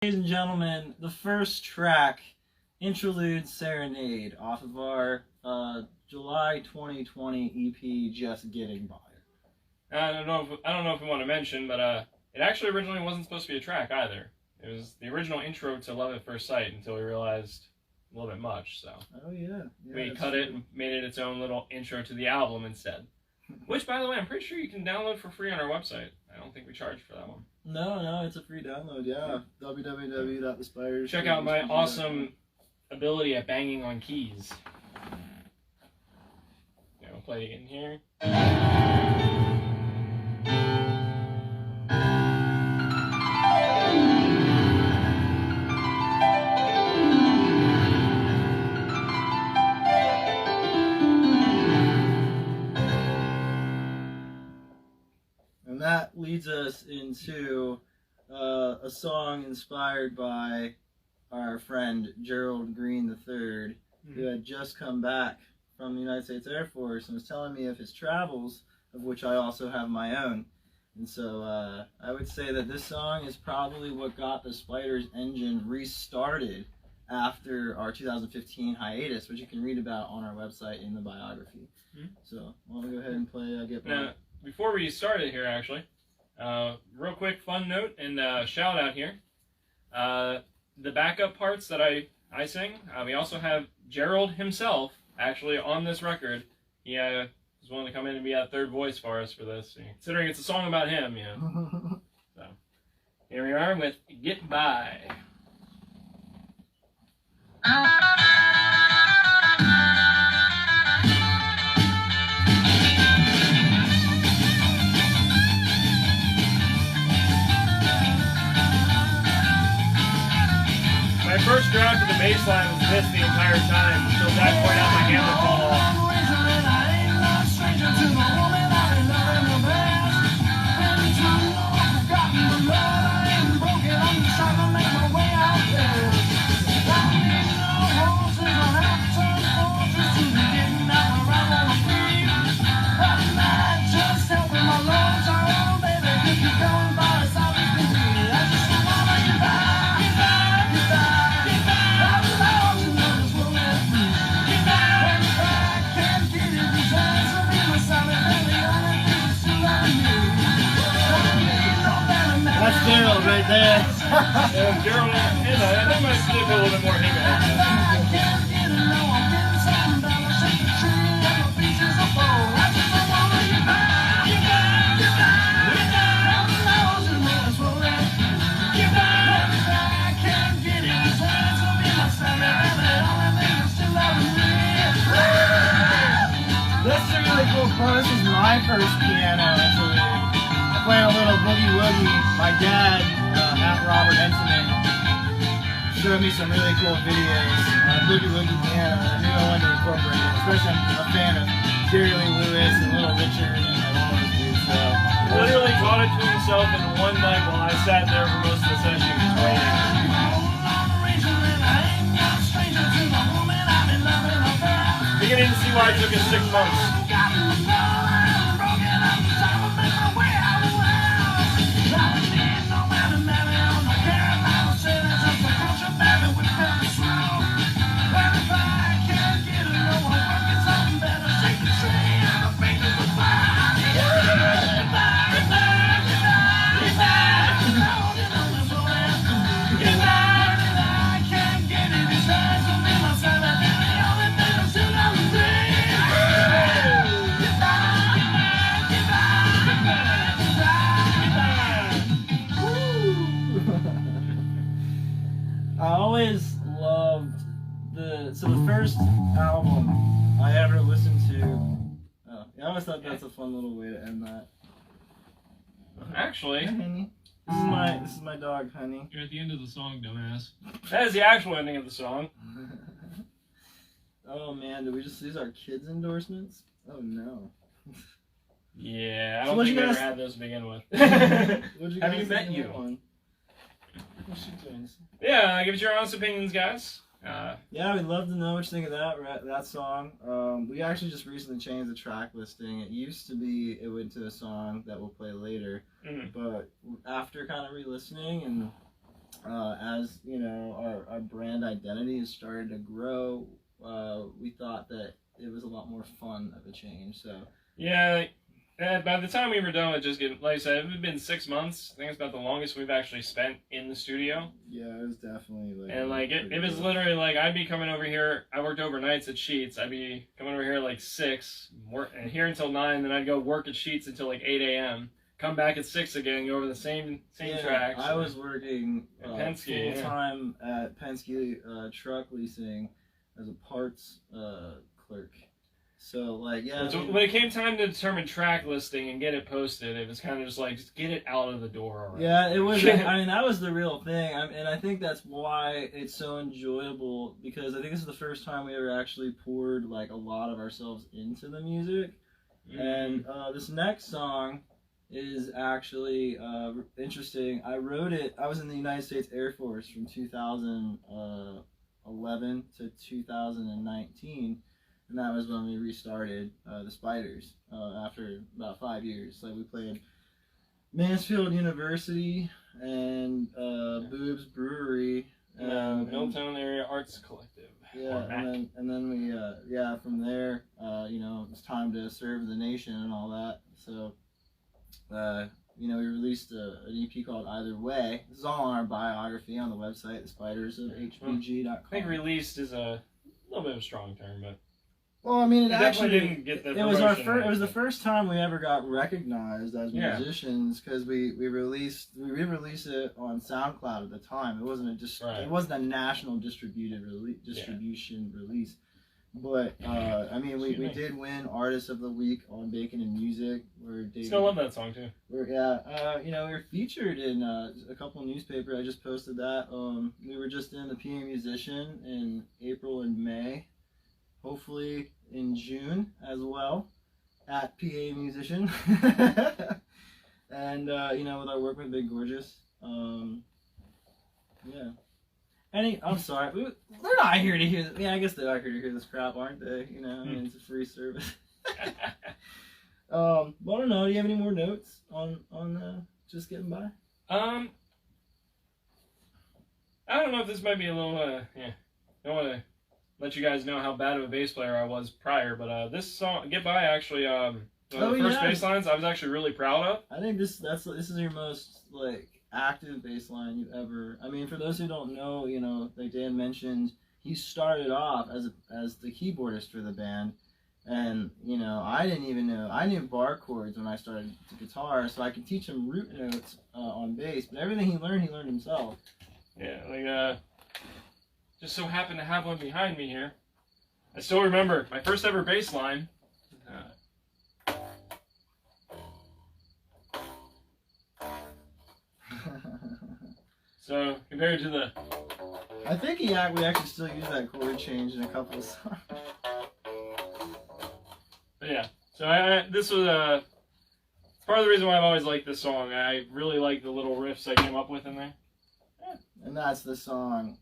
Ladies and gentlemen, the first track, Introlude Serenade, off of our July 2020 EP, Just Gettin By. I don't know if we want to mention, but it actually originally wasn't supposed to be a track either. It was the original intro to Love at First Sight until we realized a little bit much. So oh yeah, we cut it and made it its own little intro to the album instead. Which, by the way, I'm pretty sure you can download for free on our website. I don't think we charge for that one. No, it's a free download. Yeah, www.thespyders. Check out my awesome ability at banging on keys. Yeah, we'll play it in here. And that leads us into a song inspired by our friend Gerald Green III, who had just come back from the United States Air Force and was telling me of his travels, of which I also have my own. And so I would say that this song is probably what got the Spyders engine restarted after our 2015 hiatus, which you can read about on our website in the biography. So I want to go ahead and play Get By. Now, before we started here, actually, real quick fun note and shout out here. The backup parts that I sing, we also have Gerald himself actually on this record. He was willing to come in and be that third voice for us for this, considering it's a song about him, you know. So here we are with Get By. My first draft of the bass line was this the entire time until Zach pointed out my hammer fall off. That's Gerald right there. Gerald, I think my stick a little bit more hang This is a really cool part. This is my first piano interlude. Playing a little boogie woogie. My dad, at Robert Entoning, showed me some really cool videos on boogie woogie piano. I knew I wanted to incorporate it. Especially I'm a fan of Jerry Lee Lewis and Little Richard and all those dudes. So He literally taught it to himself in one night while I sat there for most of the session waiting. Beginning to see why it took us 6 months. I always loved the first album I ever listened to. Oh, yeah, I always thought that's a fun little way to end that. Actually, Hey, Honey. This is my dog, Honey. You're at the end of the song, dumbass. that is the actual ending of the song. Oh man, did we just use our kids' endorsements? Oh no. Yeah, I So don't what think you we ever guys- had those to begin with. What'd you Have guys you met think of you? that one? What's she doing? Yeah, give us your honest opinions, guys. Yeah, we'd love to know what you think of that song. We actually just recently changed the track listing. It used to be it went to a song that we'll play later, Mhm. but after kind of re-listening and as you know, our brand identity has started to grow. We thought that it was a lot more fun of a change. So Yeah. By the time we were done with Just Getting, like I said, it had been 6 months. I think it's about the longest we've actually spent in the studio. yeah, it was definitely like. And like it was literally like I'd be coming over here. I worked overnights at Sheets. I'd be coming over here at like 6, work and here until 9. Then I'd go work at Sheets until like 8 a.m. Come back at 6 again, go over the same tracks. I was working Penske, full time at Penske Truck Leasing as a parts clerk. So like So when it came time to determine track listing and get it posted, it was kind of just like just get it out of the door already. Yeah, it was. I mean, that was the real thing, and I think that's why it's so enjoyable, because I think this is the first time we ever actually poured like a lot of ourselves into the music. And this next song is actually interesting. I wrote it. I was in the United States Air Force from 2011 to 2019. And that was when we restarted the Spyders after about 5 years. Like we played Mansfield University and Boobs Brewery. Milltown Area Arts Collective. Yeah, and then we from there you know, it was time to serve the nation and all that. So you know, we released an EP called Either Way. This is all on our biography on the website, the Spyders of HBG.com. I think released is a little bit of a strong term, but. Well, I mean, it definitely actually didn't get the it was our promotion first. It was the that- first time we ever got recognized as Yeah. musicians, because we re-released it on SoundCloud at the time. It wasn't Right. it wasn't a national distribution release. But I mean, we Excuse me. did win Artist of the Week on Bacon and Music. Still love that song too. You know, we were featured in a couple newspapers. I just posted that. We were just in the PA Musician in April and May. Hopefully in June as well at PA Musician. And you know, with our work with Big Gorgeous. Yeah. I'm sorry. They're not here to hear this. Yeah, I guess they are here to hear this crap, aren't they? You know, I mean, it's a free service. But I don't know. Do you have any more notes on Just Getting By? I don't know if this might be a little. Don't want to let you guys know how bad of a bass player I was prior, but this song, Get By, actually, one of the first bass lines I was actually really proud of. I think this is your most like active bass line you've ever. I mean, for those who don't know, you know, like Dan mentioned, he started off as the keyboardist for the band, and you know, I didn't even know. I knew bar chords when I started the guitar, so I could teach him root notes on bass, but everything he learned himself. Yeah, like just so happened to have one behind me here. I still remember my first ever bass line. So compared to the, I think we actually still use that chord change in a couple of songs. but yeah. So this was part of the reason why I've always liked this song. I really like the little riffs I came up with in there. And that's the song